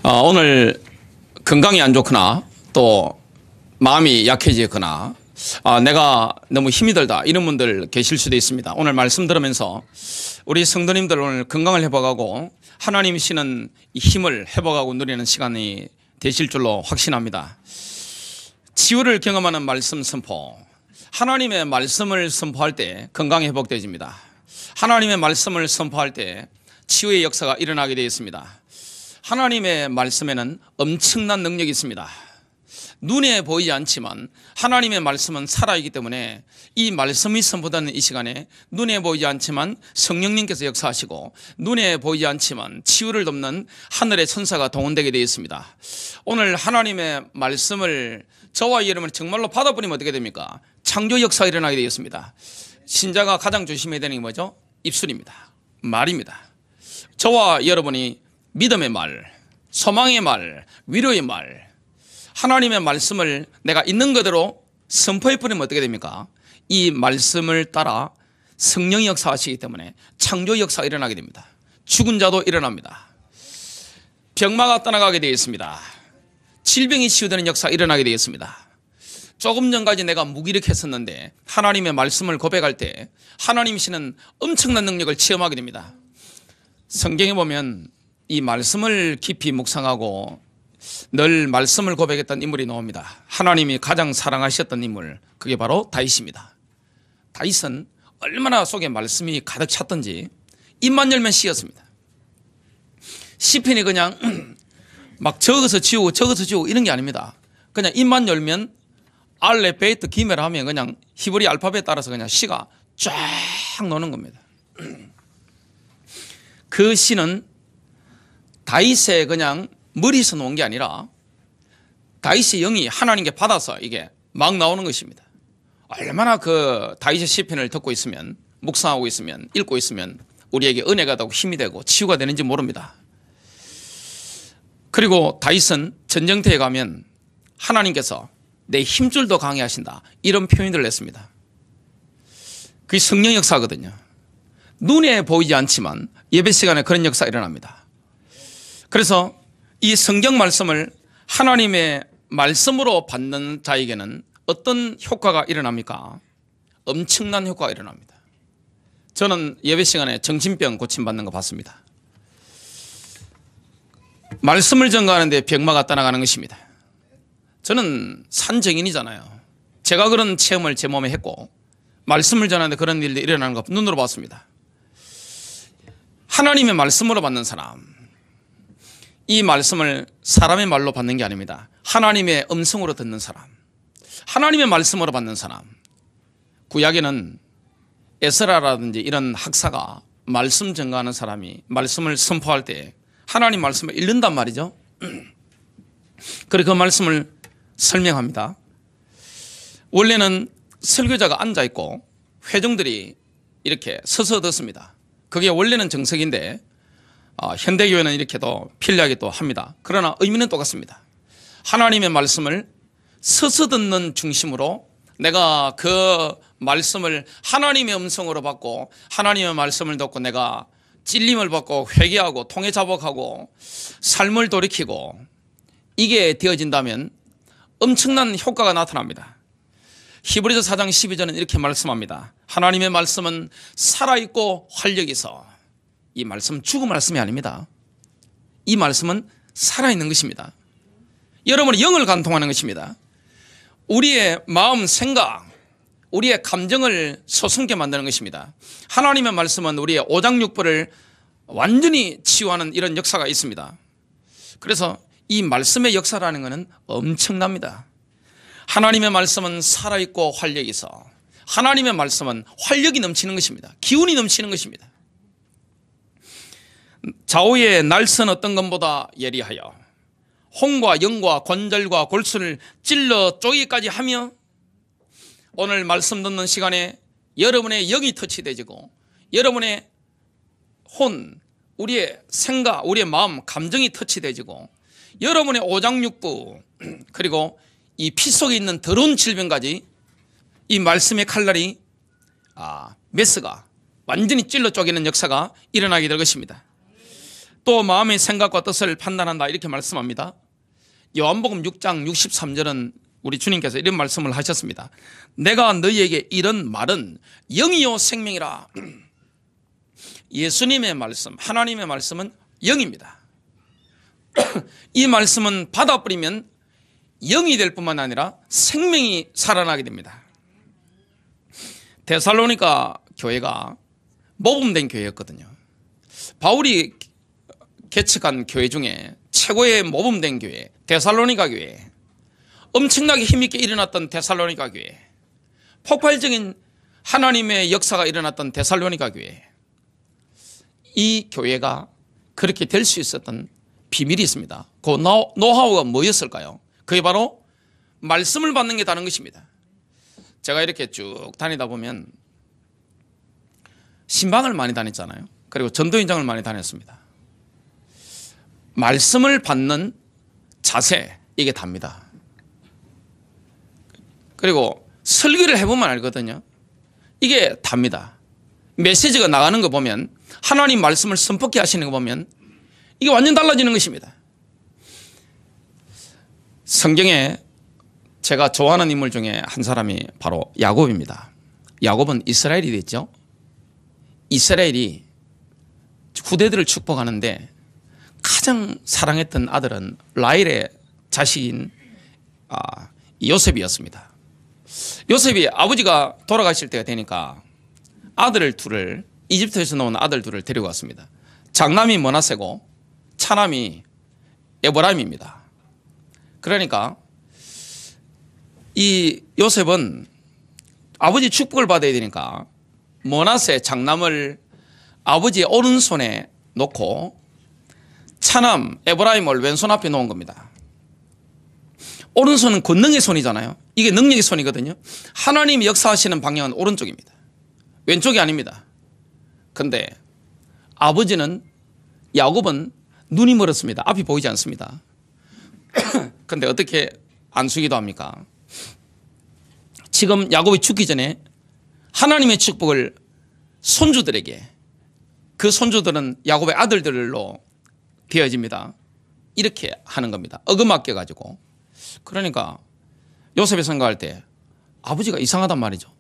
오늘 건강이 안 좋거나 또 마음이 약해지거나 내가 너무 힘이 들다 이런 분들 계실 수도 있습니다. 오늘 말씀 들으면서 우리 성도님들 오늘 건강을 회복하고 하나님 주시는 힘을 회복하고 누리는 시간이 되실 줄로 확신합니다. 치유를 경험하는 말씀 선포. 하나님의 말씀을 선포할 때 건강이 회복되어집니다. 하나님의 말씀을 선포할 때 치유의 역사가 일어나게 되어 있습니다. 하나님의 말씀에는 엄청난 능력이 있습니다. 눈에 보이지 않지만 하나님의 말씀은 살아있기 때문에 이 말씀이 선포되는 이 시간에 눈에 보이지 않지만 성령님께서 역사하시고 눈에 보이지 않지만 치유를 돕는 하늘의 천사가 동원되게 되어 있습니다. 오늘 하나님의 말씀을 저와 여러분이 정말로 받아버리면 어떻게 됩니까? 창조 역사가 일어나게 되어 있습니다. 신자가 가장 조심해야 되는 게 뭐죠? 입술입니다. 말입니다. 저와 여러분이 믿음의 말, 소망의 말, 위로의 말, 하나님의 말씀을 내가 있는 그대로 선포해버리면 어떻게 됩니까? 이 말씀을 따라 성령이 역사하시기 때문에 창조 역사가 일어나게 됩니다. 죽은 자도 일어납니다. 병마가 떠나가게 되어 있습니다. 질병이 치유되는 역사가 일어나게 되어 있습니다. 조금 전까지 내가 무기력했었는데 하나님의 말씀을 고백할 때 하나님이시는 엄청난 능력을 체험하게 됩니다. 성경에 보면 이 말씀을 깊이 묵상하고 늘 말씀을 고백했던 인물이 나옵니다. 하나님이 가장 사랑하셨던 인물, 그게 바로 다윗입니다. 다윗은 얼마나 속에 말씀이 가득 찼던지 입만 열면 시였습니다. 시편이 그냥 막 적어서 지우고 이런 게 아닙니다. 그냥 입만 열면 알레, 베이트, 기메라 하면 그냥 히브리 알파벳에 따라서 그냥 시가 쫙 노는 겁니다. 그 시는 다윗의 그냥 머리에서 놓은 게 아니라 다윗의 영이 하나님께 받아서 이게 막 나오는 것입니다. 얼마나 그 다윗의 시편을 듣고 있으면, 묵상하고 있으면, 읽고 있으면 우리에게 은혜가 되고 힘이 되고 치유가 되는지 모릅니다. 그리고 다윗은 전쟁터에 가면 하나님께서 내 힘줄도 강해 하신다, 이런 표현들을 했습니다. 그게 성령 역사거든요. 눈에 보이지 않지만 예배 시간에 그런 역사가 일어납니다. 그래서 이 성경 말씀을 하나님의 말씀으로 받는 자에게는 어떤 효과가 일어납니까? 엄청난 효과가 일어납니다. 저는 예배 시간에 정신병 고침받는 거 봤습니다. 말씀을 전가하는데 병마가 떠나가는 것입니다. 저는 산증인이잖아요. 제가 그런 체험을 제 몸에 했고 말씀을 전하는데 그런 일이 일어나는 거 눈으로 봤습니다. 하나님의 말씀으로 받는 사람, 이 말씀을 사람의 말로 받는 게 아닙니다. 하나님의 음성으로 듣는 사람, 하나님의 말씀으로 받는 사람. 구약에는 에스라라든지 이런 학사가 말씀 전가하는 사람이 말씀을 선포할 때 하나님 말씀을 읽는단 말이죠. 그리고 그 말씀을 설명합니다. 원래는 설교자가 앉아있고 회중들이 이렇게 서서 듣습니다. 그게 원래는 정석인데 현대교회는 이렇게도 편리하게 또 합니다. 그러나 의미는 똑같습니다. 하나님의 말씀을 서서 듣는 중심으로 내가 그 말씀을 하나님의 음성으로 받고 하나님의 말씀을 듣고 내가 찔림을 받고 회개하고 통해 자복하고 삶을 돌이키고 이게 되어진다면 엄청난 효과가 나타납니다. 히브리서 4장 12절은 이렇게 말씀합니다. 하나님의 말씀은 살아있고 활력이 있어. 이 말씀은 죽은 말씀이 아닙니다. 이 말씀은 살아있는 것입니다. 여러분의 영을 관통하는 것입니다. 우리의 마음, 생각, 우리의 감정을 소성케 만드는 것입니다. 하나님의 말씀은 우리의 오장육부를 완전히 치유하는 이런 역사가 있습니다. 그래서 이 말씀의 역사라는 것은 엄청납니다. 하나님의 말씀은 살아있고 활력이 있어. 하나님의 말씀은 활력이 넘치는 것입니다. 기운이 넘치는 것입니다. 좌우의 날선 어떤 것보다 예리하여 홍과 영과 관절과 골수를 찔러 쪼개기까지 하며 오늘 말씀 듣는 시간에 여러분의 영이 터치되지고 여러분의 혼, 우리의 생각, 우리의 마음, 감정이 터치되지고 여러분의 오장육부 그리고 이 피 속에 있는 더러운 질병까지 이 말씀의 칼날이 메스가 완전히 찔러 쪼개는 역사가 일어나게 될 것입니다. 또 마음의 생각과 뜻을 판단한다 이렇게 말씀합니다. 요한복음 6장 63절은 우리 주님께서 이런 말씀을 하셨습니다. 내가 너희에게 이런 말은 영이요 생명이라. 예수님의 말씀, 하나님의 말씀은 영입니다. 이 말씀은 받아버리면 영이 될 뿐만 아니라 생명이 살아나게 됩니다. 데살로니가 교회가 모범된 교회였거든요. 바울이 개척한 교회 중에 최고의 모범된 교회, 데살로니가 교회, 엄청나게 힘있게 일어났던 데살로니가 교회, 폭발적인 하나님의 역사가 일어났던 데살로니가 교회, 이 교회가 그렇게 될 수 있었던 비밀이 있습니다. 그 노하우가 뭐였을까요? 그게 바로 말씀을 받는 게 다른 것입니다. 제가 이렇게 쭉 다니다 보면 신방을 많이 다녔잖아요. 그리고 전도인장을 많이 다녔습니다. 말씀을 받는 자세, 이게 답니다. 그리고 설교를 해보면 알거든요. 이게 답니다. 메시지가 나가는 거 보면, 하나님 말씀을 선포케 하시는 거 보면 이게 완전 달라지는 것입니다. 성경에 제가 좋아하는 인물 중에 한 사람이 바로 야곱입니다. 야곱은 이스라엘이 됐죠. 이스라엘이 후대들을 축복하는데 가장 사랑했던 아들은 라헬의 자식인 요셉이었습니다. 요셉이 아버지가 돌아가실 때가 되니까 아들 둘을, 이집트에서 나온 아들 둘을 데려갔습니다. 장남이 므낫세고 차남이 에브라임입니다. 그러니까 이 요셉은 아버지 축복을 받아야 되니까 므낫세 장남을 아버지의 오른손에 놓고 차남 에브라임을 왼손 앞에 놓은 겁니다. 오른손은 권능의 손이잖아요. 이게 능력의 손이거든요. 하나님이 역사하시는 방향은 오른쪽입니다. 왼쪽이 아닙니다. 근데 아버지는, 야곱은 눈이 멀었습니다. 앞이 보이지 않습니다. 근데 어떻게 안수기도 합니까? 지금 야곱이 죽기 전에 하나님의 축복을 손주들에게, 그 손주들은 야곱의 아들들로 되어집니다. 이렇게 하는 겁니다. 어금아껴 가지고. 그러니까 요셉이 생각할 때 아버지가 이상하단 말이죠.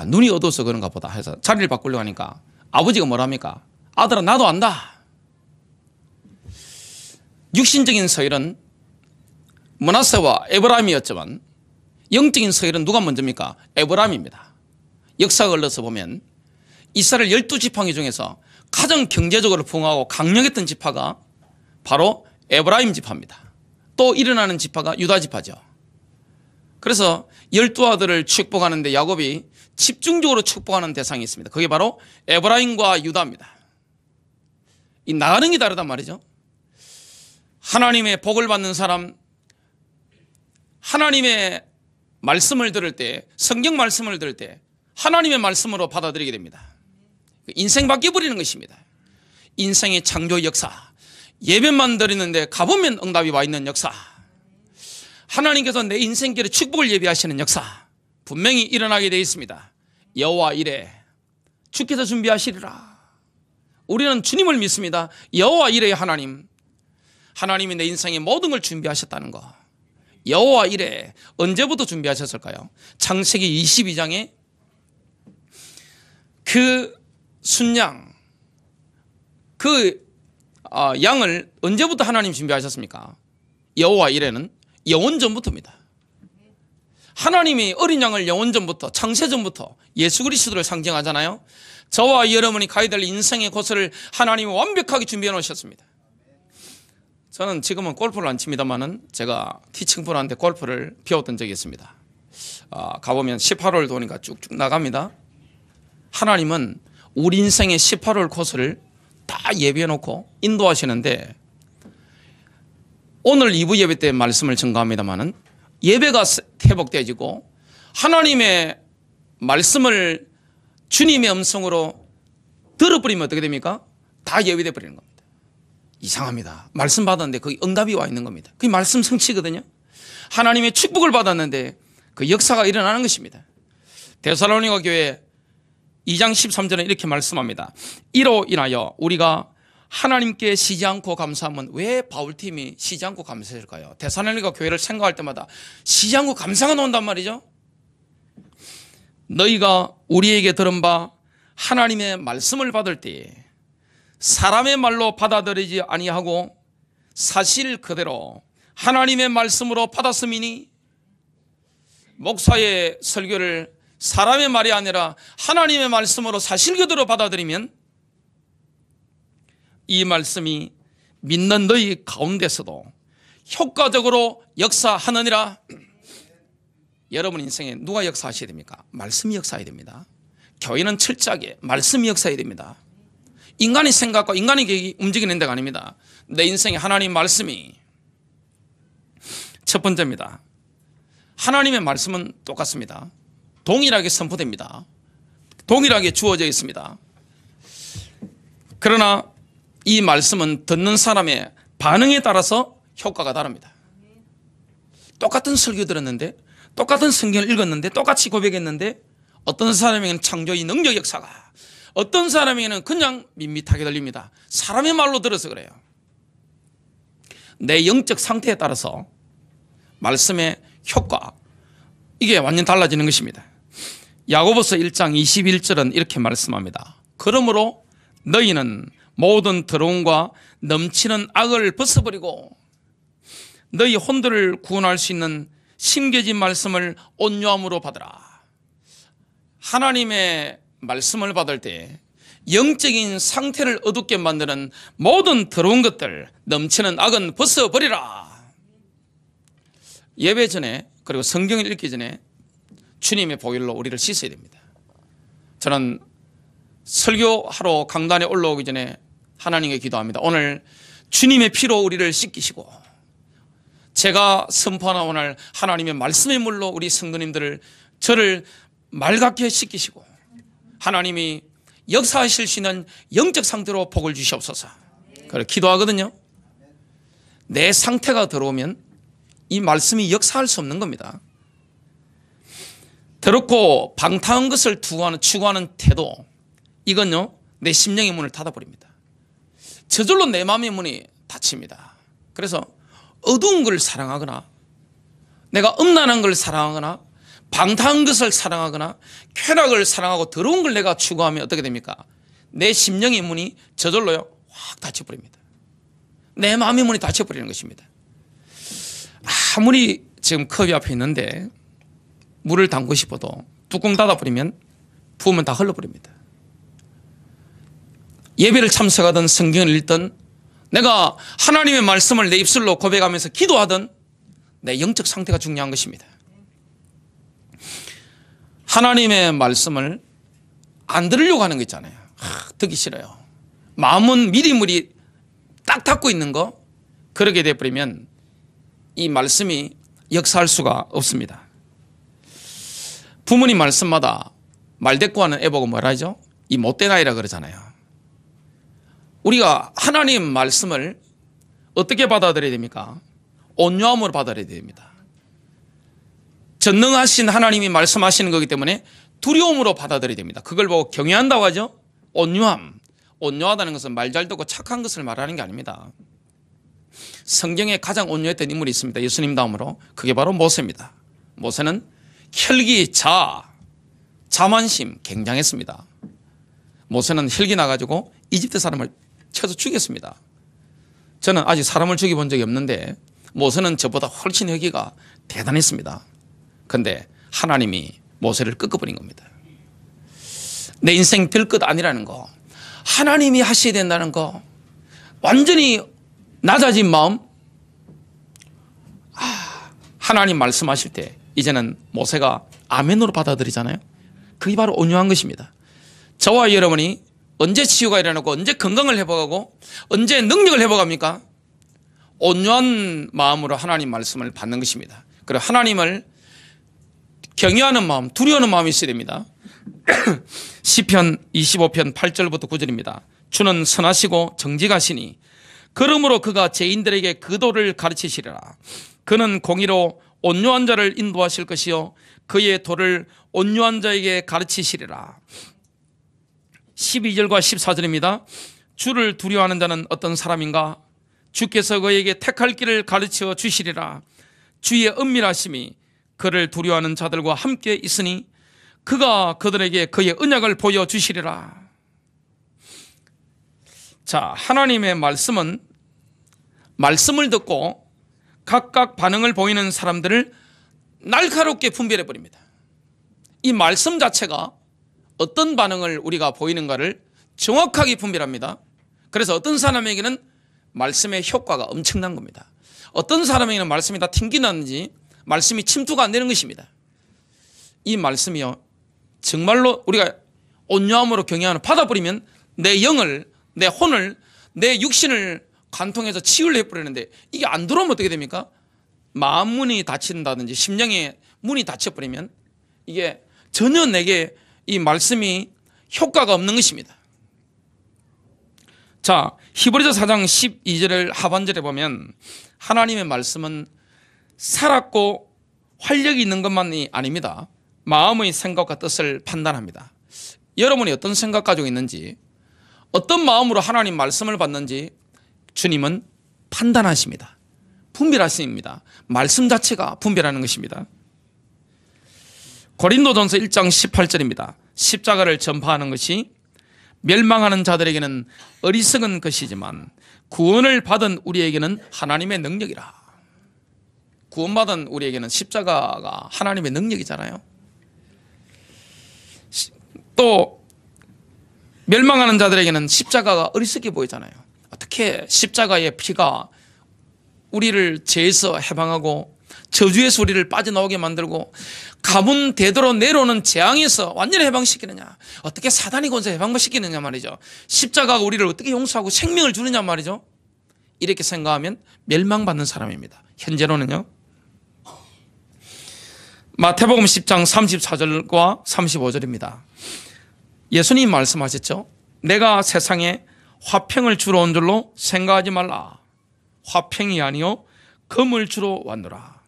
눈이 어두워서 그런가 보다 해서 자리를 바꾸려고 하니까 아버지가 뭐랍니까? 아들아, 나도 안다. 육신적인 서열은 므낫세와 에브라임이었지만 영적인 서열은 누가 먼저입니까? 에브라임입니다. 역사가 흘러서 보면 이스라엘 12지팡이 중에서 가장 경제적으로 풍요하고 강력했던 지파가 바로 에브라임 지파입니다. 또 일어나는 지파가 유다 지파죠. 그래서 12아들을 축복하는데 야곱이 집중적으로 축복하는 대상이 있습니다. 그게 바로 에브라임과 유다입니다. 이 나가는 게 다르단 말이죠. 하나님의 복을 받는 사람, 하나님의 말씀을 들을 때, 성경 말씀을 들을 때 하나님의 말씀으로 받아들이게 됩니다. 인생 바뀌어버리는 것입니다. 인생의 창조 역사, 예배만 드리는데 가보면 응답이 와 있는 역사, 하나님께서 내 인생길에 축복을 예비하시는 역사 분명히 일어나게 되어 있습니다. 여호와 이래 주께서 준비하시리라. 우리는 주님을 믿습니다. 여호와 이래 하나님, 하나님이 내 인생의 모든 걸 준비하셨다는 거. 여호와 이래 언제부터 준비하셨을까요? 창세기 22장에 그 순양, 그 양을 언제부터 하나님 준비하셨습니까? 여호와 이래는 영원전부터입니다. 하나님이 어린 양을 영원전부터, 창세전부터 예수 그리스도를 상징하잖아요. 저와 여러분이 가야 될 인생의 곳을 하나님이 완벽하게 준비해 놓으셨습니다. 저는 지금은 골프를 안 칩니다만은 제가 티칭프로한테 골프를 배웠던 적이 있습니다. 가보면 18홀 도니까 쭉쭉 나갑니다. 하나님은 우리 인생의 18홀 코스를 다 예비해 놓고 인도하시는데, 오늘 2부 예배 때 말씀을 증거합니다만은 예배가 회복되어지고 하나님의 말씀을 주님의 음성으로 들어버리면 어떻게 됩니까? 다 예비돼 버리는 겁니다. 이상합니다. 말씀 받았는데 거기 응답이 와 있는 겁니다. 그게 말씀 성취거든요. 하나님의 축복을 받았는데 그 역사가 일어나는 것입니다. 데살로니가 교회 2장 13절에 이렇게 말씀합니다. 이로 인하여 우리가 하나님께 쉬지 않고 감사하면 왜 바울팀이 쉬지 않고 감사했을까요? 데살로니가 교회를 생각할 때마다 쉬지 않고 감사가 나온단 말이죠. 너희가 우리에게 들은 바 하나님의 말씀을 받을 때 사람의 말로 받아들이지 아니하고 사실 그대로 하나님의 말씀으로 받았음이니, 목사의 설교를 사람의 말이 아니라 하나님의 말씀으로 사실 그대로 받아들이면 이 말씀이 믿는 너희 가운데서도 효과적으로 역사하느니라. 여러분 인생에 누가 역사하셔야 됩니까? 말씀이 역사해야 됩니다. 교회는 철저하게 말씀이 역사해야 됩니다. 인간의 생각과 인간의 계획이 움직이는 데가 아닙니다. 내 인생에 하나님 말씀이 첫 번째입니다. 하나님의 말씀은 똑같습니다. 동일하게 선포됩니다. 동일하게 주어져 있습니다. 그러나 이 말씀은 듣는 사람의 반응에 따라서 효과가 다릅니다. 똑같은 설교 들었는데, 똑같은 성경을 읽었는데, 똑같이 고백했는데, 어떤 사람에게는 창조의 능력 역사가, 어떤 사람에게는 그냥 밋밋하게 들립니다. 사람의 말로 들어서 그래요. 내 영적 상태에 따라서 말씀의 효과, 이게 완전 달라지는 것입니다. 야고보서 1장 21절은 이렇게 말씀합니다. 그러므로 너희는 모든 더러움과 넘치는 악을 벗어버리고 너희 혼들을 구원할 수 있는 심겨진 말씀을 온유함으로 받으라. 하나님의 말씀을 받을 때 영적인 상태를 어둡게 만드는 모든 더러운 것들, 넘치는 악은 벗어버리라. 예배 전에, 그리고 성경을 읽기 전에 주님의 보혈로 우리를 씻어야 됩니다. 저는 설교하러 강단에 올라오기 전에 하나님께 기도합니다. 오늘 주님의 피로 우리를 씻기시고, 제가 선포하는 오늘 하나님의 말씀의 물로 우리 성도님들을, 저를 맑게 씻기시고 하나님이 역사하실 수 있는 영적 상태로 복을 주시옵소서. 그래 기도하거든요. 내 상태가 들어오면 이 말씀이 역사할 수 없는 겁니다. 더럽고 방탕한 것을 추구하는 태도, 이건요 내 심령의 문을 닫아버립니다. 저절로 내 마음의 문이 닫힙니다. 그래서 어두운 걸 사랑하거나, 내가 음란한 걸 사랑하거나, 방탕한 것을 사랑하거나, 쾌락을 사랑하고 더러운 걸 내가 추구하면 어떻게 됩니까? 내 심령의 문이 저절로요 확 닫혀버립니다. 내 마음의 문이 닫혀버리는 것입니다. 아무리 지금 컵이 앞에 있는데 물을 담고 싶어도 뚜껑 닫아버리면 부으면 다 흘러버립니다. 예배를 참석하든 성경을 읽든, 내가 하나님의 말씀을 내 입술로 고백하면서 기도하든, 내 영적 상태가 중요한 것입니다. 하나님의 말씀을 안 들으려고 하는 거 있잖아요. 듣기 싫어요. 마음은 미리미리 딱 닫고 있는 거, 그렇게 돼버리면 이 말씀이 역사할 수가 없습니다. 부모님 말씀마다 말대꾸하는 애보고 뭐라 하죠? 이 못된 아이라 그러잖아요. 우리가 하나님 말씀을 어떻게 받아들여야 됩니까? 온유함으로 받아들여야 됩니다. 전능하신 하나님이 말씀하시는 거기 때문에 두려움으로 받아들여야 됩니다. 그걸 보고 경외한다고 하죠. 온유함. 온유하다는 것은 말 잘 듣고 착한 것을 말하는 게 아닙니다. 성경에 가장 온유했던 인물이 있습니다. 예수님 다음으로. 그게 바로 모세입니다. 모세는 혈기, 자만심 굉장했습니다. 모세는 혈기 나가지고 이집트 사람을 쳐서 죽였습니다. 저는 아직 사람을 죽여본 적이 없는데 모세는 저보다 훨씬 혈기가 대단했습니다. 그런데 하나님이 모세를 꺾어버린 겁니다. 내 인생 될 것 아니라는 거, 하나님이 하셔야 된다는 거, 완전히 낮아진 마음, 하나님 말씀하실 때 이제는 모세가 아멘으로 받아들이잖아요. 그게 바로 온유한 것입니다. 저와 여러분이 언제 치유가 일어나고, 언제 건강을 회복하고, 언제 능력을 회복합니까? 온유한 마음으로 하나님 말씀을 받는 것입니다. 그리고 하나님을 경외하는 마음, 두려워하는 마음이 있어야 됩니다. 시편 25편 8절부터 9절입니다. 주는 선하시고 정직하시니 그러므로 그가 죄인들에게 그 도를 가르치시리라. 그는 공의로 온유한 자를 인도하실 것이요 그의 도를 온유한 자에게 가르치시리라. 12절과 14절입니다. 주를 두려워하는 자는 어떤 사람인가? 주께서 그에게 택할 길을 가르쳐 주시리라. 주의 은밀하심이 그를 두려워하는 자들과 함께 있으니 그가 그들에게 그의 언약을 보여주시리라. 자, 하나님의 말씀은 말씀을 듣고 각각 반응을 보이는 사람들을 날카롭게 분별해 버립니다. 이 말씀 자체가 어떤 반응을 우리가 보이는가를 정확하게 분별합니다. 그래서 어떤 사람에게는 말씀의 효과가 엄청난 겁니다. 어떤 사람에게는 말씀이 다 튕기나는지 말씀이 침투가 안 되는 것입니다. 이 말씀이요, 정말로 우리가 온유함으로 경외하는 받아버리면 내 영을, 내 혼을, 내 육신을 관통해서 치유를 해버리는데 이게 안 들어오면 어떻게 됩니까? 마음 문이 닫힌다든지 심령의 문이 닫혀버리면 이게 전혀 내게 이 말씀이 효과가 없는 것입니다. 자, 히브리서 4장 12절을 하반절에 보면 하나님의 말씀은 살았고 활력이 있는 것만이 아닙니다. 마음의 생각과 뜻을 판단합니다. 여러분이 어떤 생각 가지고 있는지, 어떤 마음으로 하나님 말씀을 받는지 주님은 판단하십니다. 분별하십니다. 말씀 자체가 분별하는 것입니다. 고린도전서 1장 18절입니다. 십자가를 전파하는 것이 멸망하는 자들에게는 어리석은 것이지만 구원을 받은 우리에게는 하나님의 능력이라. 구원받은 우리에게는 십자가가 하나님의 능력이잖아요. 또 멸망하는 자들에게는 십자가가 어리석게 보이잖아요. 어떻게 십자가의 피가 우리를 죄에서 해방하고 저주에서 우리를 빠져나오게 만들고 가문 대대로 내려오는 재앙에서 완전히 해방시키느냐, 어떻게 사단이 권세 해방시키느냐 말이죠. 십자가가 우리를 어떻게 용서하고 생명을 주느냐 말이죠. 이렇게 생각하면 멸망받는 사람입니다. 현재로는요. 마태복음 10장 34절과 35절입니다. 예수님 말씀하셨죠. 내가 세상에 화평을 주러 온 줄로 생각하지 말라. 화평이 아니요 금을 주러 왔노라.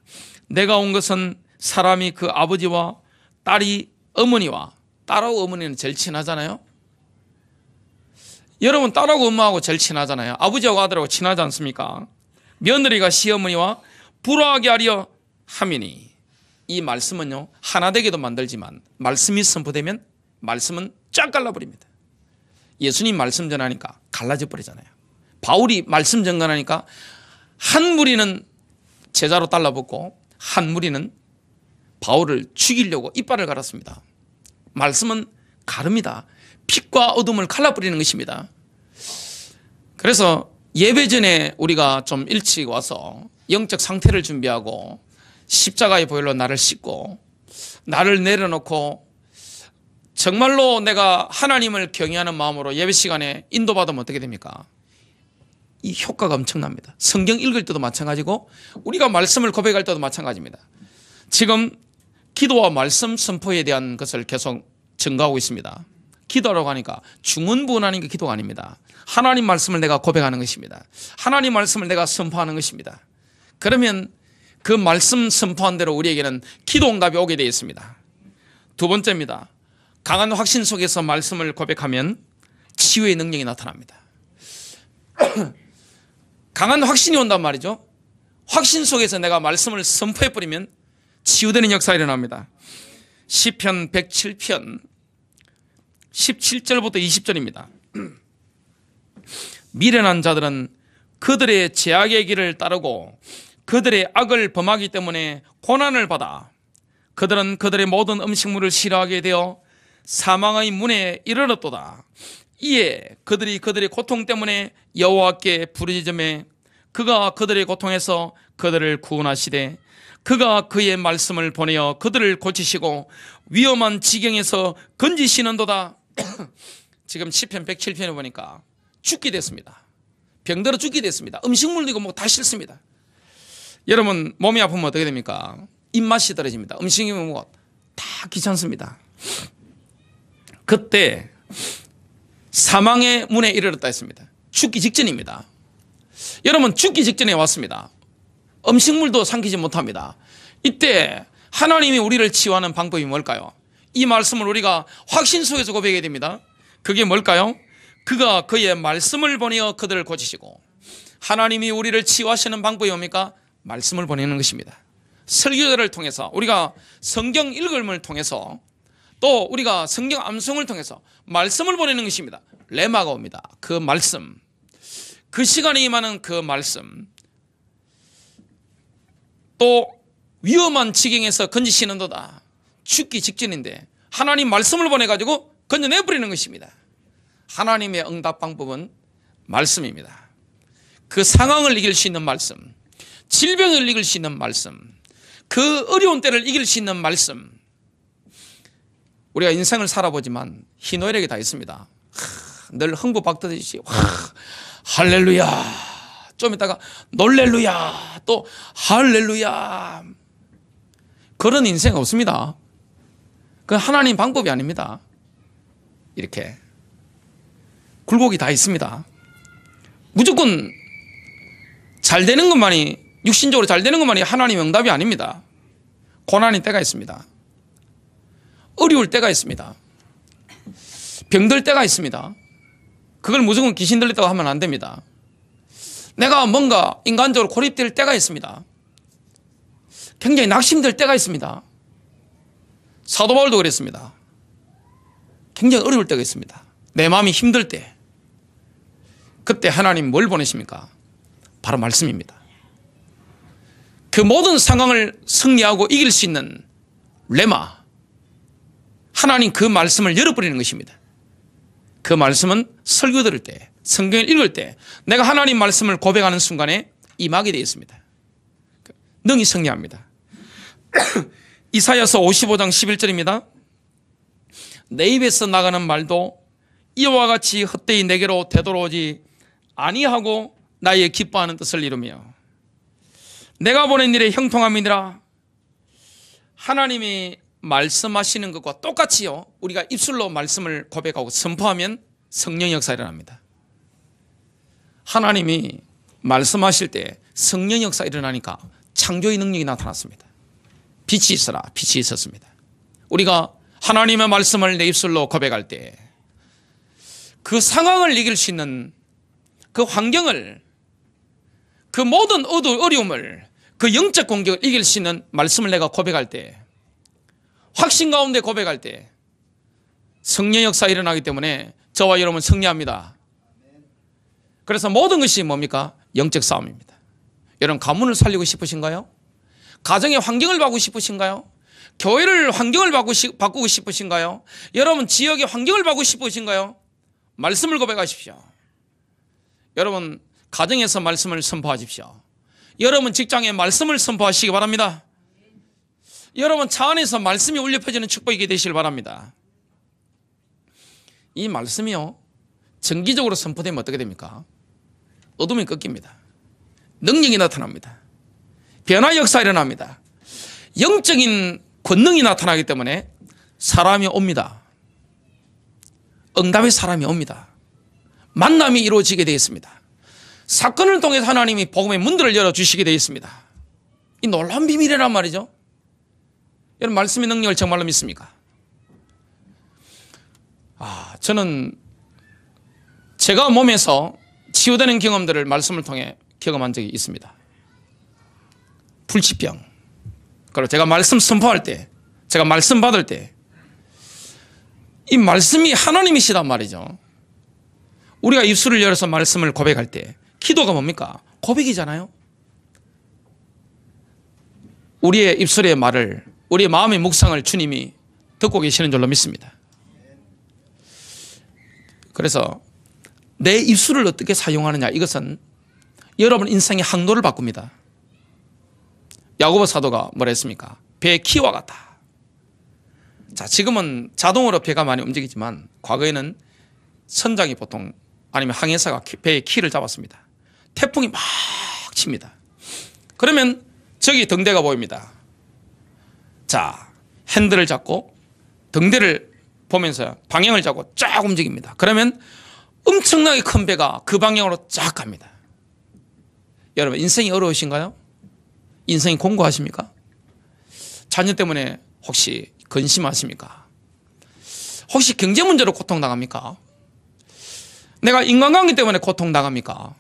내가 온 것은 사람이 그 아버지와 딸이 어머니와, 딸하고 어머니는 제일 친하잖아요. 여러분 딸하고 엄마하고 제일 친하잖아요. 아버지하고 아들하고 친하지 않습니까? 며느리가 시어머니와 불화하게 하려 함이니. 이 말씀은요, 하나 되게도 만들지만 말씀이 선포되면 말씀은 쫙 갈라버립니다. 예수님 말씀 전하니까 갈라져 버리잖아요. 바울이 말씀 전하니까 한 무리는 제자로 달라붙고 한 무리는 바울을 죽이려고 이빨을 갈았습니다. 말씀은 가릅니다. 빛과 어둠을 갈라버리는 것입니다. 그래서 예배 전에 우리가 좀 일찍 와서 영적 상태를 준비하고 십자가의 보혈로 나를 씻고 나를 내려놓고 정말로 내가 하나님을 경외하는 마음으로 예배 시간에 인도받으면 어떻게 됩니까? 이 효과가 엄청납니다. 성경 읽을 때도 마찬가지고 우리가 말씀을 고백할 때도 마찬가지입니다. 지금 기도와 말씀 선포에 대한 것을 계속 증가하고 있습니다. 기도하라고 하니까 중언부언하는 게 기도가 아닙니다. 하나님 말씀을 내가 고백하는 것입니다. 하나님 말씀을 내가 선포하는 것입니다. 그러면 그 말씀 선포한 대로 우리에게는 기도 응답이 오게 되어 있습니다. 두 번째입니다. 강한 확신 속에서 말씀을 고백하면 치유의 능력이 나타납니다. 강한 확신이 온단 말이죠. 확신 속에서 내가 말씀을 선포해버리면 치유되는 역사가 일어납니다. 시편 107편 17절부터 20절입니다. 미련한 자들은 그들의 죄악의 길을 따르고 그들의 악을 범하기 때문에 고난을 받아 그들은 그들의 모든 음식물을 싫어하게 되어 사망의 문에 이르렀도다. 이에 그들이 그들의 고통 때문에 여호와께 부르짖으매 그가 그들의 고통에서 그들을 구원하시되 그가 그의 말씀을 보내어 그들을 고치시고 위험한 지경에서 건지시는도다. 지금 시편 107편에 보니까 죽게 됐습니다. 병들어 죽게 됐습니다. 음식물도 이거 뭐 다 싫습니다. 여러분 몸이 아프면 어떻게 됩니까? 입맛이 떨어집니다. 음식이 뭐 다 귀찮습니다. 그때 사망의 문에 이르렀다 했습니다. 죽기 직전입니다. 여러분 죽기 직전에 왔습니다. 음식물도 삼키지 못합니다. 이때 하나님이 우리를 치유하는 방법이 뭘까요? 이 말씀을 우리가 확신 속에서 고백해야 됩니다. 그게 뭘까요? 그가 그의 말씀을 보내어 그들을 고치시고, 하나님이 우리를 치유하시는 방법이 뭡니까? 말씀을 보내는 것입니다. 설교를 통해서, 우리가 성경 읽음을 통해서, 또 우리가 성경 암송을 통해서 말씀을 보내는 것입니다. 레마가 옵니다. 그 말씀, 그 시간에 임하는 그 말씀, 또 위험한 지경에서 건지시는도다. 죽기 직전인데 하나님 말씀을 보내가지고 건져내버리는 것입니다. 하나님의 응답 방법은 말씀입니다. 그 상황을 이길 수 있는 말씀, 질병을 이길 수 있는 말씀, 그 어려운 때를 이길 수 있는 말씀. 우리가 인생을 살아보지만 희노애락이 다 있습니다. 늘 흥부박듯이 할렐루야, 좀 있다가 놀렐루야, 또 할렐루야. 그런 인생 없습니다. 그건 하나님 방법이 아닙니다. 이렇게 굴곡이 다 있습니다. 무조건 잘 되는 것만이, 육신적으로 잘 되는 것만이 하나님의 응답이 아닙니다. 고난의 때가 있습니다. 어려울 때가 있습니다. 병들 때가 있습니다. 그걸 무조건 귀신 들렸다고 하면 안 됩니다. 내가 뭔가 인간적으로 고립될 때가 있습니다. 굉장히 낙심될 때가 있습니다. 사도 바울도 그랬습니다. 굉장히 어려울 때가 있습니다. 내 마음이 힘들 때, 그때 하나님 뭘 보내십니까? 바로 말씀입니다. 그 모든 상황을 승리하고 이길 수 있는 레마, 하나님 그 말씀을 열어버리는 것입니다. 그 말씀은 설교 들을 때, 성경을 읽을 때 내가 하나님 말씀을 고백하는 순간에 임하게 되어 있습니다. 능히 승리합니다. 이사야서 55장 11절입니다. 내 입에서 나가는 말도 이와 같이 헛되이 내게로 되돌아오지 아니하고 나의 기뻐하는 뜻을 이루며 내가 보낸 일에 형통함이니라. 하나님이 말씀하시는 것과 똑같이요, 우리가 입술로 말씀을 고백하고 선포하면 성령 역사 일어납니다. 하나님이 말씀하실 때 성령 역사 일어나니까 창조의 능력이 나타났습니다. 빛이 있어라, 빛이 있었습니다. 우리가 하나님의 말씀을 내 입술로 고백할 때 그 상황을 이길 수 있는 그 환경을, 그 모든 어려움을, 그 영적 공격을 이길 수 있는 말씀을 내가 고백할 때, 확신 가운데 고백할 때 성령 역사 일어나기 때문에 저와 여러분 승리합니다. 그래서 모든 것이 뭡니까? 영적 싸움입니다. 여러분, 가문을 살리고 싶으신가요? 가정의 환경을 바꾸고 싶으신가요? 교회를 환경을 바꾸고 싶으신가요? 여러분, 지역의 환경을 바꾸고 싶으신가요? 말씀을 고백하십시오. 여러분, 가정에서 말씀을 선포하십시오. 여러분, 직장에 말씀을 선포하시기 바랍니다. 여러분, 차 안에서 말씀이 울려 퍼지는 축복이 되시길 바랍니다. 이 말씀이요, 정기적으로 선포되면 어떻게 됩니까? 어둠이 꺾입니다. 능력이 나타납니다. 변화 역사 일어납니다. 영적인 권능이 나타나기 때문에 사람이 옵니다. 응답의 사람이 옵니다. 만남이 이루어지게 되어 있습니다. 사건을 통해서 하나님이 복음의 문들을 열어주시게 되어 있습니다. 이 놀라운 비밀이란 말이죠. 여러분, 말씀의 능력을 정말로 믿습니까? 저는 제가 몸에서 치유되는 경험들을 말씀을 통해 경험한 적이 있습니다. 불치병, 그리고 제가 말씀 선포할 때, 제가 말씀 받을 때, 이 말씀이 하나님이시단 말이죠. 우리가 입술을 열어서 말씀을 고백할 때, 기도가 뭡니까? 고백이잖아요. 우리의 입술의 말을, 우리의 마음의 묵상을 주님이 듣고 계시는 줄로 믿습니다. 그래서 내 입술을 어떻게 사용하느냐, 이것은 여러분 인생의 항로를 바꿉니다. 야고보 사도가 뭐라 했습니까? 배의 키와 같다. 자, 지금은 자동으로 배가 많이 움직이지만 과거에는 선장이 보통, 아니면 항해사가 배의 키를 잡았습니다. 태풍이 막 칩니다. 그러면 저기 등대가 보입니다. 자, 핸들을 잡고 등대를 보면서 방향을 잡고 쫙 움직입니다. 그러면 엄청나게 큰 배가 그 방향으로 쫙 갑니다. 여러분, 인생이 어려우신가요? 인생이 공고하십니까? 자녀 때문에 혹시 근심하십니까? 혹시 경제 문제로 고통당합니까? 내가 인간관계 때문에 고통당합니까?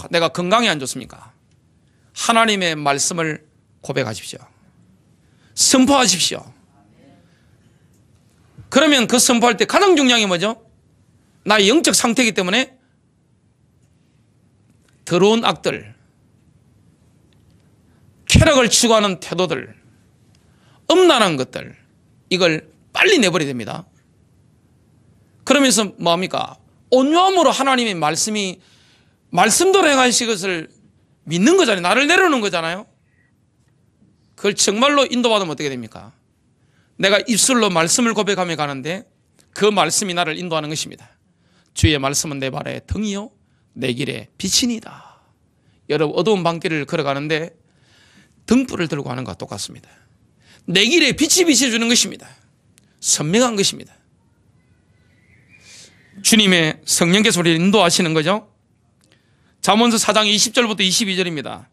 내가 건강이 안 좋습니까? 하나님의 말씀을 고백하십시오. 선포하십시오. 그러면 그 선포할 때 가장 중요한 게 뭐죠? 나의 영적 상태이기 때문에 더러운 악들, 쾌락을 추구하는 태도들, 음란한 것들, 이걸 빨리 내버려야 됩니다. 그러면서 뭐합니까? 온유함으로 하나님의 말씀대로 행하실 것을 믿는 거잖아요. 나를 내려놓는 거잖아요. 그걸 정말로 인도받으면 어떻게 됩니까? 내가 입술로 말씀을 고백하며 가는데 그 말씀이 나를 인도하는 것입니다. 주의 말씀은 내 발에 등이요 내 길에 빛이니이다. 여러분, 어두운 밤길을 걸어가는데 등불을 들고 가는 것과 똑같습니다. 내 길에 빛이 비춰주는 것입니다. 선명한 것입니다. 주님의 성령께서 우리를 인도하시는 거죠. 잠언서 4장 20절부터 22절입니다.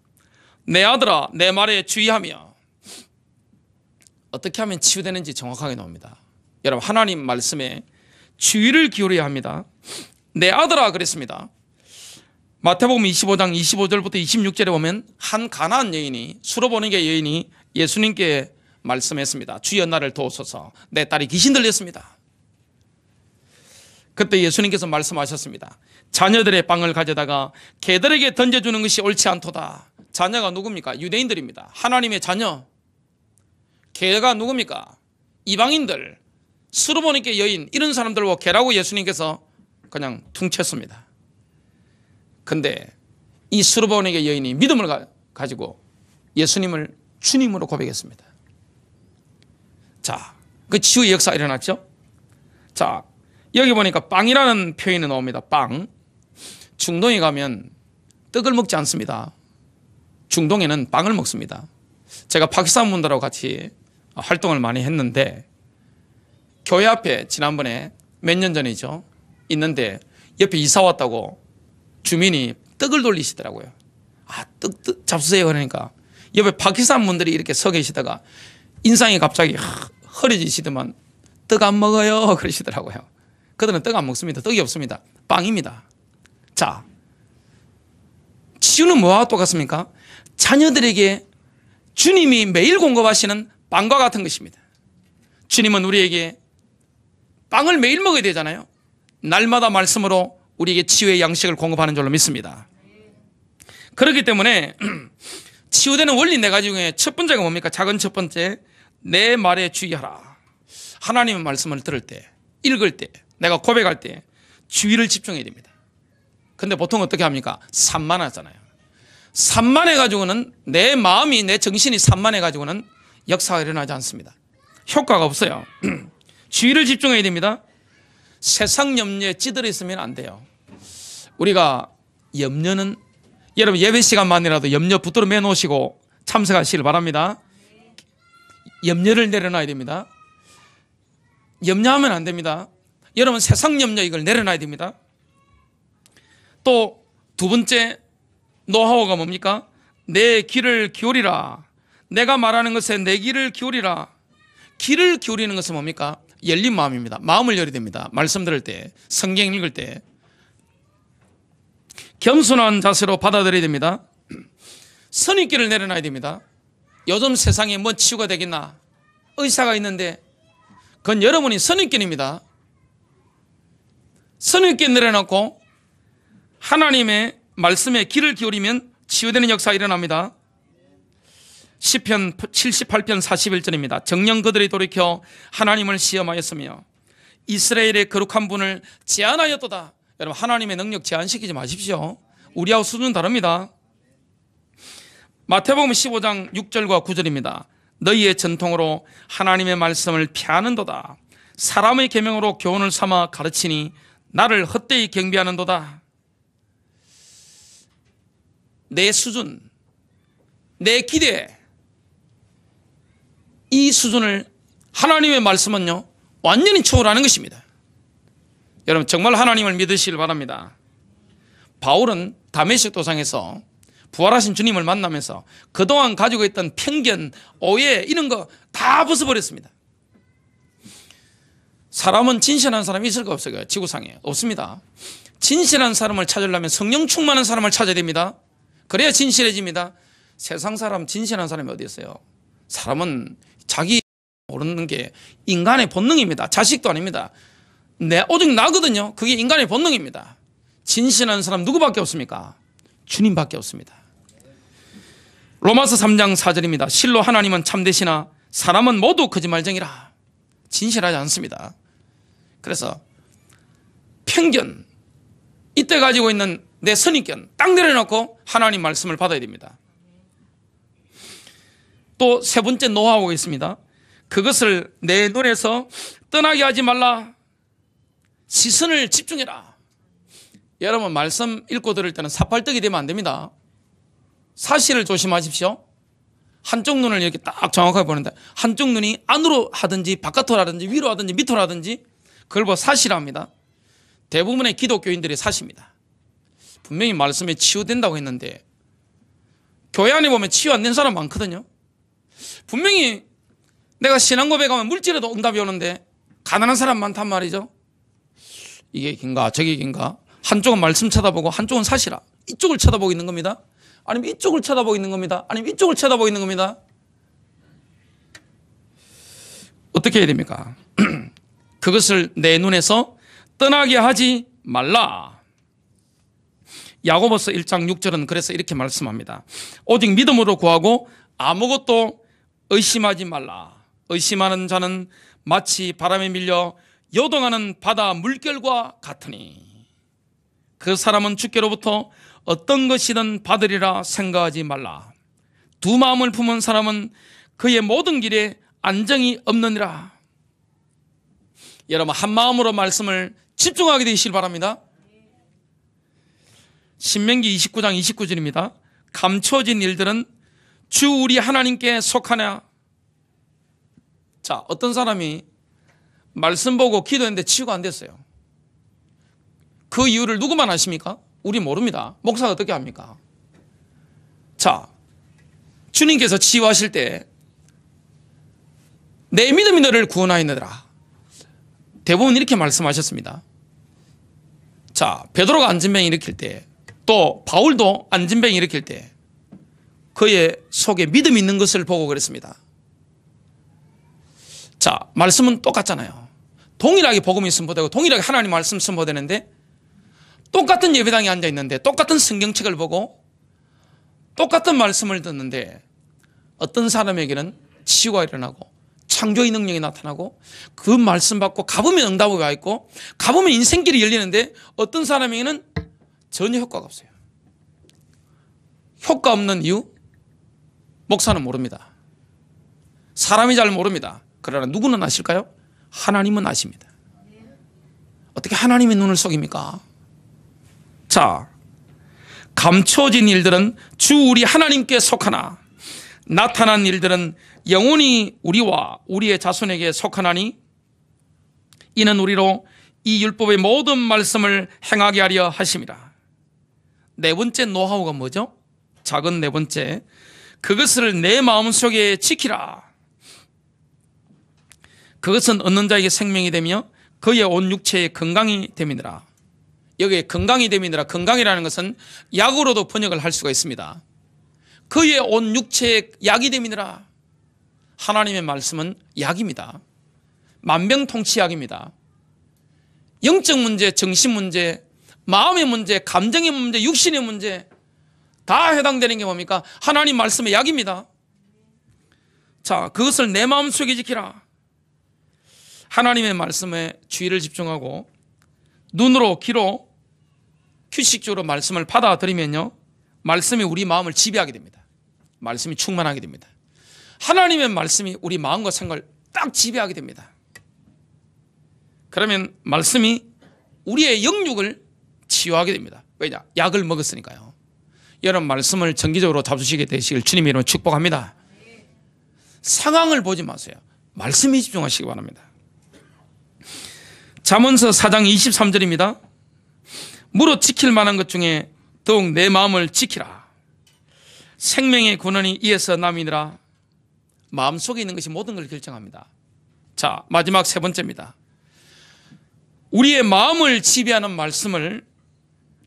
내 아들아 내 말에 주의하며. 어떻게 하면 치유되는지 정확하게 나옵니다. 여러분, 하나님 말씀에 주의를 기울여야 합니다. 내 아들아 그랬습니다. 마태복음 25장 25절부터 26절에 보면 한 가나안 여인이, 수로보니게 여인이 예수님께 말씀했습니다. 주여 나를 도우소서, 내 딸이 귀신 들렸습니다. 그때 예수님께서 말씀하셨습니다. 자녀들의 빵을 가져다가 개들에게 던져주는 것이 옳지 않도다. 자녀가 누굽니까? 유대인들입니다. 하나님의 자녀. 개가 누굽니까? 이방인들, 수로보니게 여인, 이런 사람들과 개라고 예수님께서 그냥 퉁쳤습니다. 근데 이 수로보니게 여인이 믿음을 가지고 예수님을 주님으로 고백했습니다. 자, 그 치유의 역사가 일어났죠. 자, 여기 보니까 빵이라는 표현이 나옵니다. 빵. 중동에 가면 떡을 먹지 않습니다. 중동에는 빵을 먹습니다. 제가 파키스탄 분들하고 같이 활동을 많이 했는데 교회 앞에 지난번에 몇 년 전이죠. 있는데 옆에 이사 왔다고 주민이 떡을 돌리시더라고요. 떡 잡수세요. 그러니까 옆에 파키스탄 분들이 이렇게 서 계시다가 인상이 갑자기 흐려지시더만 떡 안 먹어요. 그러시더라고요. 그들은 떡 안 먹습니다. 떡이 없습니다. 빵입니다. 자, 치유는 뭐와 똑같습니까? 자녀들에게 주님이 매일 공급하시는 빵과 같은 것입니다. 주님은 우리에게 빵을 매일 먹어야 되잖아요. 날마다 말씀으로 우리에게 치유의 양식을 공급하는 줄로 믿습니다. 그렇기 때문에 치유되는 원리 4가지 중에 첫 번째가 뭡니까? 작은 첫 번째, 내 말에 주의하라. 하나님의 말씀을 들을 때, 읽을 때, 내가 고백할 때 주의를 집중해야 됩니다. 근데 보통 어떻게 합니까? 산만하잖아요. 산만해가지고는 내 마음이, 내 정신이 산만해가지고는 역사가 일어나지 않습니다. 효과가 없어요. 주의를 집중해야 됩니다. 세상 염려에 찌들어 있으면 안 돼요. 우리가 염려는, 여러분 예배 시간만이라도 염려 붙들어 매놓으시고 참석하시길 바랍니다. 염려를 내려놔야 됩니다. 염려하면 안 됩니다. 여러분 세상 염려 이걸 내려놔야 됩니다. 또 두 번째 노하우가 뭡니까? 내 귀를 기울이라. 내가 말하는 것에 내 귀를 기울이라. 귀를 기울이는 것은 뭡니까? 열린 마음입니다. 마음을 열어야 됩니다. 말씀 들을 때, 성경 읽을 때 겸손한 자세로 받아들여야 됩니다. 선입견을 내려놔야 됩니다. 요즘 세상에 뭐 치유가 되겠나? 의사가 있는데 그건 여러분이 선입견입니다. 선입견 내려놓고 하나님의 말씀에 귀를 기울이면 치유되는 역사가 일어납니다. 시편 78편 41절입니다. 정녕 그들이 돌이켜 하나님을 시험하였으며 이스라엘의 거룩한 분을 제한하였도다. 여러분 하나님의 능력 제한시키지 마십시오. 우리하고 수준 다릅니다. 마태복음 15장 6절과 9절입니다. 너희의 전통으로 하나님의 말씀을 피하는도다. 사람의 계명으로 교훈을 삼아 가르치니 나를 헛되이 경배하는도다. 내 수준, 내 기대, 이 수준을 하나님의 말씀은요 완전히 초월하는 것입니다. 여러분 정말 하나님을 믿으시길 바랍니다. 바울은 다메섹 도상에서 부활하신 주님을 만나면서 그동안 가지고 있던 편견, 오해 이런 거 다 벗어버렸습니다. 사람은 진실한 사람이 있을까 없을까요? 지구상에 없습니다. 진실한 사람을 찾으려면 성령 충만한 사람을 찾아야 됩니다. 그래야 진실해집니다. 세상 사람 진실한 사람이 어디 있어요? 사람은 자기 모르는 게 인간의 본능입니다. 자식도 아닙니다. 오직 나거든요. 그게 인간의 본능입니다. 진실한 사람 누구밖에 없습니까? 주님밖에 없습니다. 로마서 3장 4절입니다. 실로 하나님은 참되시나 사람은 모두 거짓말쟁이라. 진실하지 않습니다. 그래서 편견, 이때 가지고 있는 내 선입견 딱 내려놓고 하나님 말씀을 받아야 됩니다. 또 세 번째 노하우가 있습니다. 그것을 내 눈에서 떠나게 하지 말라. 시선을 집중해라. 여러분 말씀 읽고 들을 때는 사팔떡이 되면 안 됩니다. 사실을 조심하십시오. 한쪽 눈을 이렇게 딱 정확하게 보는데 한쪽 눈이 안으로 하든지 바깥으로 하든지 위로 하든지 밑으로 하든지 그걸 보고 사실합니다. 대부분의 기독교인들이 사십니다. 분명히 말씀에 치유된다고 했는데 교회 안에 보면 치유 안 된 사람 많거든요. 분명히 내가 신앙 고백하면 물질에도 응답이 오는데 가난한 사람 많단 말이죠. 이게 긴가 저게 긴가. 한쪽은 말씀 쳐다보고 한쪽은 사실아. 이쪽을 쳐다보고 있는 겁니다. 아니면 이쪽을 쳐다보고 있는 겁니다. 아니면 이쪽을 쳐다보고 있는 겁니다. 어떻게 해야 됩니까? 그것을 내 눈에서 떠나게 하지 말라. 야고보서 1장 6절은 그래서 이렇게 말씀합니다. 오직 믿음으로 구하고 아무것도 의심하지 말라. 의심하는 자는 마치 바람에 밀려 요동하는 바다 물결과 같으니 그 사람은 주께로부터 어떤 것이든 받으리라 생각하지 말라. 두 마음을 품은 사람은 그의 모든 길에 안정이 없느니라. 여러분 한 마음으로 말씀을 집중하게 되시길 바랍니다. 신명기 29장 29절입니다. 감추어진 일들은 주 우리 하나님께 속하냐. 자, 어떤 사람이 말씀 보고 기도했는데 치유가 안 됐어요. 그 이유를 누구만 아십니까? 우리 모릅니다. 목사가 어떻게 합니까? 자, 주님께서 치유하실 때 내 믿음이 너를 구원하였느니라. 대부분 이렇게 말씀하셨습니다. 자, 베드로가 안진병 일으킬 때, 또 바울도 안진병 일으킬 때 그의 속에 믿음이 있는 것을 보고 그랬습니다. 자, 말씀은 똑같잖아요. 동일하게 복음이 선포되고 동일하게 하나님 말씀 선포되는데 똑같은 예배당에 앉아 있는데 똑같은 성경책을 보고 똑같은 말씀을 듣는데 어떤 사람에게는 치유가 일어나고 창조의 능력이 나타나고 그 말씀 받고 가보면 응답이 와 있고 가보면 인생길이 열리는데 어떤 사람에게는 전혀 효과가 없어요. 효과 없는 이유? 목사는 모릅니다. 사람이 잘 모릅니다. 그러나 누구는 아실까요? 하나님은 아십니다. 어떻게 하나님의 눈을 속입니까? 자, 감춰진 일들은 주 우리 하나님께 속하나 나타난 일들은 영원히 우리와 우리의 자손에게 속하나니 이는 우리로 이 율법의 모든 말씀을 행하게 하려 하심이라. 네 번째 노하우가 뭐죠? 작은 네 번째, 그것을 내 마음속에 지키라. 그것은 얻는 자에게 생명이 되며 그의 온 육체에 건강이 됨이니라. 여기에 건강이 됨이니라. 건강이라는 것은 약으로도 번역을 할 수가 있습니다. 그의 온 육체에 약이 됨이니라. 하나님의 말씀은 약입니다. 만병통치약입니다. 영적 문제, 정신 문제, 마음의 문제, 감정의 문제, 육신의 문제 다 해당되는 게 뭡니까? 하나님 말씀의 약입니다. 자, 그것을 내 마음속에 지키라. 하나님의 말씀에 주의를 집중하고 눈으로 귀로 규칙적으로 말씀을 받아들이면요, 말씀이 우리 마음을 지배하게 됩니다. 말씀이 충만하게 됩니다. 하나님의 말씀이 우리 마음과 생각을 딱 지배하게 됩니다. 그러면 말씀이 우리의 영육을 치유하게 됩니다. 왜냐? 약을 먹었으니까요. 여러분 말씀을 정기적으로 잡수시게 되시길 주님의 이름으로 축복합니다. 상황을 보지 마세요. 말씀에 집중하시기 바랍니다. 잠언서 4장 23절입니다. 무릇 지킬 만한 것 중에 더욱 내 마음을 지키라. 생명의 근원이 이에서 남이니라. 마음속에 있는 것이 모든 걸 결정합니다. 자, 마지막 세 번째입니다. 우리의 마음을 지배하는 말씀을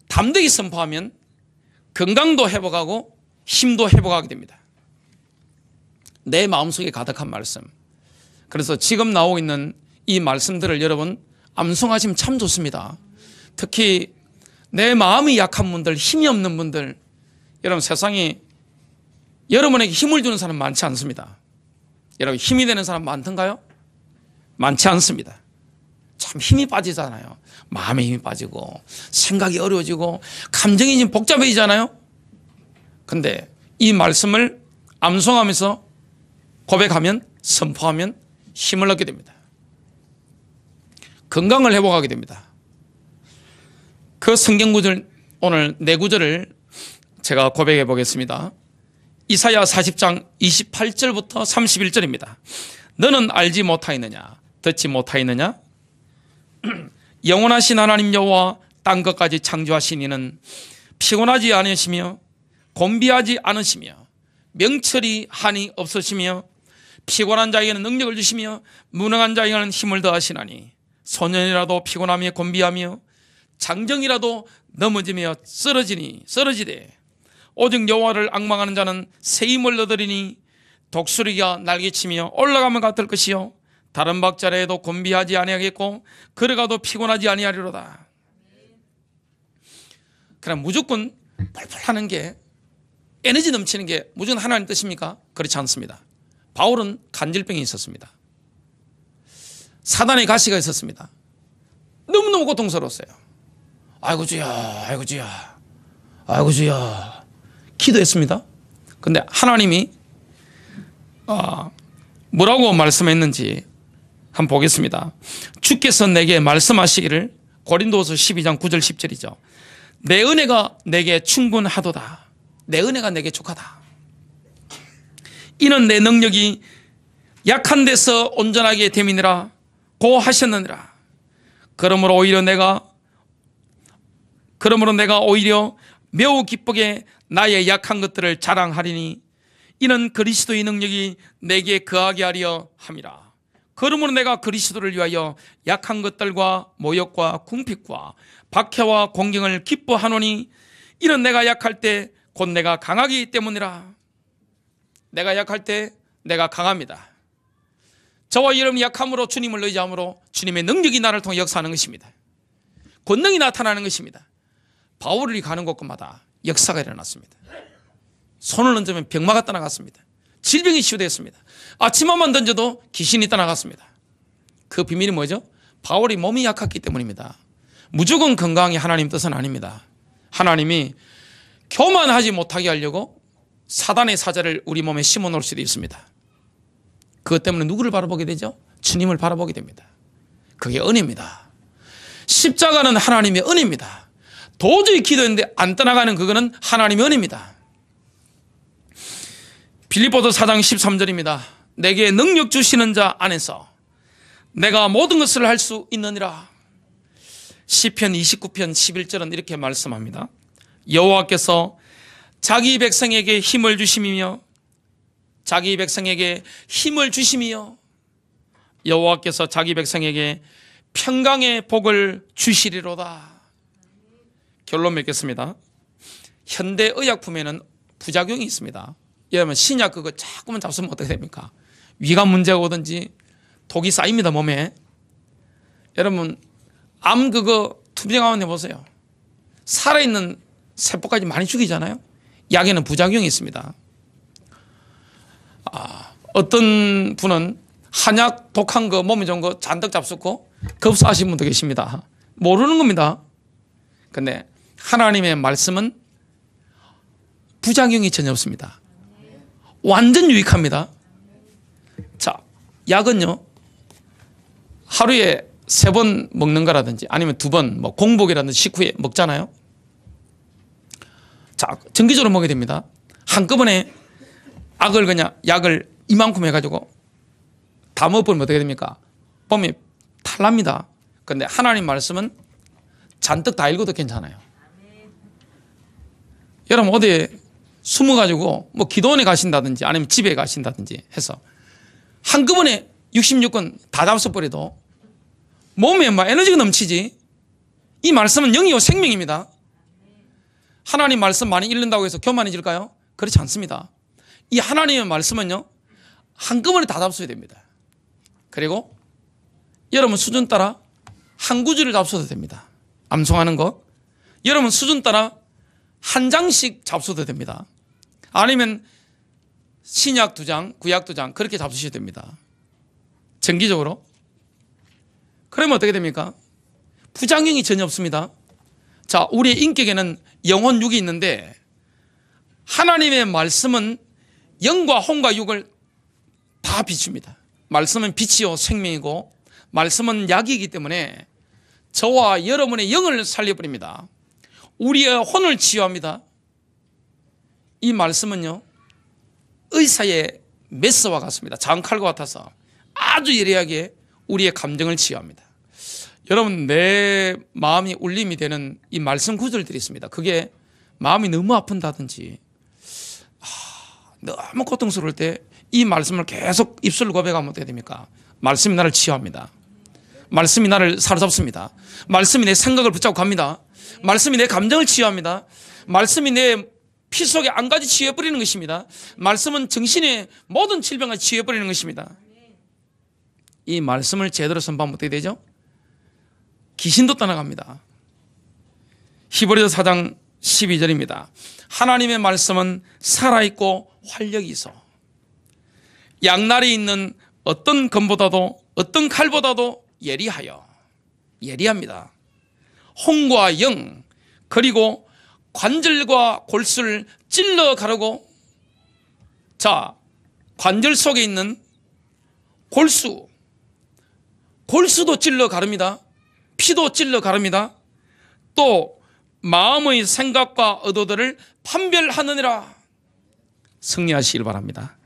담대히 선포하면 건강도 회복하고 힘도 회복하게 됩니다. 내 마음속에 가득한 말씀. 그래서 지금 나오고 있는 이 말씀들을 여러분 암송하시면 참 좋습니다. 특히 내 마음이 약한 분들, 힘이 없는 분들, 여러분 세상에 여러분에게 힘을 주는 사람 많지 않습니다. 여러분 힘이 되는 사람 많던가요? 많지 않습니다. 참 힘이 빠지잖아요. 마음에 힘이 빠지고 생각이 어려워지고 감정이 좀 복잡해지잖아요. 근데 이 말씀을 암송하면서 고백하면, 선포하면 힘을 얻게 됩니다. 건강을 회복하게 됩니다. 그 성경 구절, 오늘 네 구절을 제가 고백해 보겠습니다. 이사야 40장 28절부터 31절입니다. 너는 알지 못하였느냐? 듣지 못하였느냐? 영원하신 하나님 여호와 땅 끝까지 창조하신 이는 피곤하지 않으시며 곤비하지 않으시며 명철이 한이 없으시며 피곤한 자에게는 능력을 주시며 무능한 자에게는 힘을 더하시나니 소년이라도 피곤하며 곤비하며 장정이라도 넘어지며 쓰러지되 오직 여호와를 앙망하는 자는 새 힘을 얻으리니 독수리가 날개치며 올라가면 같을 것이요 다른 박자라에도 곤비하지 아니하겠고 걸어가도 피곤하지 아니하리로다. 그럼 무조건 펄펄하는 게 에너지 넘치는 게 무조건 하나님 뜻입니까? 그렇지 않습니다. 바울은 간질병이 있었습니다. 사단의 가시가 있었습니다. 너무너무 고통스러웠어요. 아이고 주야, 아이고 주야, 아이고 주야 기도했습니다. 근데 하나님이 뭐라고 말씀했는지 한번 보겠습니다. 주께서 내게 말씀하시기를, 고린도서 12장 9절 10절이죠. 내 은혜가 내게 충분하도다. 내 은혜가 내게 족하다. 이는 내 능력이 약한 데서 온전하게 됨이니라 고 하셨느니라. 그러므로 내가 오히려 매우 기쁘게 나의 약한 것들을 자랑하리니 이는 그리스도의 능력이 내게 거하게 하려 함이라. 그러므로 내가 그리스도를 위하여 약한 것들과 모욕과 궁핍과 박해와 공경을 기뻐하노니 이는 내가 약할 때 곧 내가 강하기 때문이라. 내가 약할 때 내가 강합니다. 저와 여러분이 약함으로 주님을 의지함으로 주님의 능력이 나를 통해 역사하는 것입니다. 권능이 나타나는 것입니다. 바울이 가는 곳마다 역사가 일어났습니다. 손을 얹으면 병마가 떠나갔습니다. 질병이 치유됐습니다. 아침만 던져도 귀신이 떠나갔습니다. 그 비밀이 뭐죠? 바울이 몸이 약했기 때문입니다. 무조건 건강이 하나님 뜻은 아닙니다. 하나님이 교만하지 못하게 하려고 사단의 사자를 우리 몸에 심어 놓을 수도 있습니다. 그것 때문에 누구를 바라보게 되죠? 주님을 바라보게 됩니다. 그게 은혜입니다. 십자가는 하나님의 은혜입니다. 도저히 기도했는데 안 떠나가는 그거는 하나님의 은혜입니다. 빌립보서 4장 13절입니다. 내게 능력 주시는 자 안에서 내가 모든 것을 할 수 있느니라. 시편 29편 11절은 이렇게 말씀합니다. 여호와께서 자기 백성에게 힘을 주심이며 여호와께서 자기 백성에게 평강의 복을 주시리로다. 결론 맺겠습니다. 현대 의약품에는 부작용이 있습니다. 여러분 신약 그거 자꾸만 잡수면 어떻게 됩니까? 위가 문제가 오든지 독이 쌓입니다 몸에. 여러분 암 그거 투병하면 해보세요. 살아있는 세포까지 많이 죽이잖아요. 약에는 부작용이 있습니다. 어떤 분은 한약 독한 거 몸에 좋은 거 잔뜩 잡수고 급사하신 분도 계십니다. 모르는 겁니다. 근데 하나님의 말씀은 부작용이 전혀 없습니다. 완전 유익합니다. 자, 약은요 하루에 3번 먹는 거라든지 아니면 2번 뭐 공복이라든지 식후에 먹잖아요. 자, 정기적으로 먹어야 됩니다. 한꺼번에 약을 이만큼 해가지고 다 먹어버리면 어떻게 됩니까? 몸이 탈납니다. 그런데 하나님 말씀은 잔뜩 다 읽어도 괜찮아요. 여러분 어디에 숨어가지고 뭐 기도원에 가신다든지 아니면 집에 가신다든지 해서 한꺼번에 66권 다 잡숴버려도 몸에 막 에너지가 넘치지. 이 말씀은 영이요 생명입니다. 하나님 말씀 많이 읽는다고 해서 교만해질까요? 그렇지 않습니다. 이 하나님의 말씀은요, 한꺼번에 다 잡숴야 됩니다. 그리고 여러분 수준 따라 한 구절을 잡숴도 됩니다. 암송하는 거. 여러분 수준 따라 한 장씩 잡숴도 됩니다. 아니면 신약 2장, 구약 2장 그렇게 잡수셔도 됩니다. 정기적으로. 그러면 어떻게 됩니까? 부작용이 전혀 없습니다. 자, 우리의 인격에는 영혼, 육이 있는데 하나님의 말씀은 영과 혼과 육을 다 비춥니다. 말씀은 빛이요 생명이고 말씀은 약이기 때문에 저와 여러분의 영을 살려버립니다. 우리의 혼을 치유합니다. 이 말씀은요, 의사의 메스와 같습니다. 장칼과 같아서 아주 예리하게 우리의 감정을 치유합니다. 여러분, 내 마음이 울림이 되는 이 말씀 구절들이 있습니다. 그게 마음이 너무 아픈다든지 너무 고통스러울 때 이 말씀을 계속 입술로 고백하면 어떻게 됩니까? 말씀이 나를 치유합니다. 말씀이 나를 사로잡습니다. 말씀이 내 생각을 붙잡고 갑니다. 말씀이 내 감정을 치유합니다. 말씀이 내 피 속에 안까지 치유해버리는 것입니다. 말씀은 정신의 모든 질병을 치유해버리는 것입니다. 이 말씀을 제대로 선포하면 어떻게 되죠? 귀신도 떠나갑니다. 히브리서 4장 12절입니다. 하나님의 말씀은 살아있고 활력이 있어 양날이 있는 어떤 검보다도 어떤 칼보다도 예리합니다. 혼과 영 그리고 관절과 골수를 찔러 가르고, 자, 관절 속에 있는 골수도 찔러 가릅니다. 피도 찔러 가릅니다. 또 마음의 생각과 의도들을 판별하느니라. 승리하시길 바랍니다.